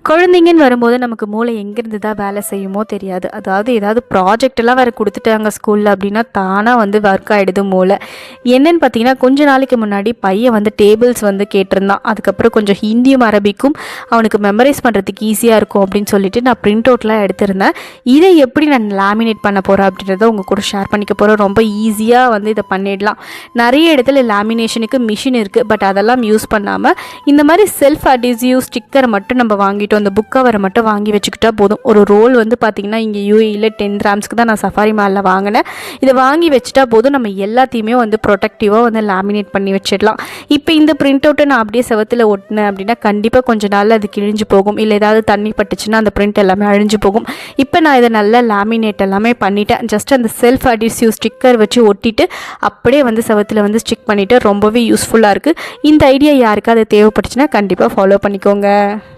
குழந்தைங்கன்னு வரும்போது நமக்கு மூளை எங்கேருந்து தான் வேலை செய்யுமோ தெரியாது. அதாவது ஏதாவது ப்ராஜெக்டெல்லாம் வேறு கொடுத்துட்டாங்க ஸ்கூலில் அப்படின்னா தானாக வந்து ஒர்க் ஆகிடுது மூளை. என்னென்னு பார்த்தீங்கன்னா, கொஞ்ச நாளைக்கு முன்னாடி பையன் வந்து டேபிள்ஸ் வந்து கேட்டிருந்தான். அதுக்கப்புறம் கொஞ்சம் ஹிந்தியும் அரபிக்கும் அவனுக்கு மெமரைஸ் பண்ணுறதுக்கு ஈஸியாக இருக்கும் அப்படின்னு சொல்லிட்டு நான் பிரிண்ட் அவுட்லாம் எடுத்திருந்தேன். இதை எப்படி நான் லேமினேட் பண்ண போகிறேன் அப்படின்றத உங்கள் கூட ஷேர் பண்ணிக்க போகிறேன். ரொம்ப ஈஸியாக வந்து இதை பண்ணிடலாம். நிறைய இடத்துல லேமினேஷனுக்கு மிஷின் இருக்குது. பட் அதெல்லாம் யூஸ் பண்ணாமல் இந்த மாதிரி செல்ஃப் அடிசிவ் ஸ்டிக்கரை மட்டும் நம்ம வாங்கிட்டு அந்த புக் கவரை மட்டும் வாங்கி வச்சுக்கிட்டா போதும். ஒரு ரோல் வந்து பார்த்திங்கன்னா இங்கே யூஏயில் 10 கிராம்ஸ்க்கு தான் நான் சஃபாரி மாலில் வாங்கினேன். இதை வாங்கி வச்சுட்டா போதும். நம்ம எல்லாத்தையுமே வந்து ப்ரொடெக்டிவாக வந்து லேமினேட் பண்ணி வச்சிடலாம். இப்போ இந்த பிரிண்ட் அவுட்டை நான் அப்படியே செவத்தில் ஒட்டினேன் அப்படின்னா கண்டிப்பாக கொஞ்சம் நாள் அது கிழிஞ்சு போகும். இல்லை ஏதாவது தண்ணி பட்டுச்சுன்னா அந்த பிரிண்ட் எல்லாமே அழிஞ்சு போகும். இப்போ நான் இதை நல்லா லேமினேட் எல்லாமே பண்ணிட்டேன். ஜஸ்ட் அந்த செல்ஃப் அடிசிவ் ஸ்டிக்கர் வச்சு ஒட்டிட்டு அப்படியே வந்து செவத்தில் வந்து ஸ்டிக் பண்ணிவிட்டு ரொம்பவே யூஸ்ஃபுல்லாக இருக்குது. இந்த ஐடியா யாருக்கு அது தேவைப்பட்டுச்சுன்னா கண்டிப்பாக ஃபாலோ பண்ணிக்கோங்க.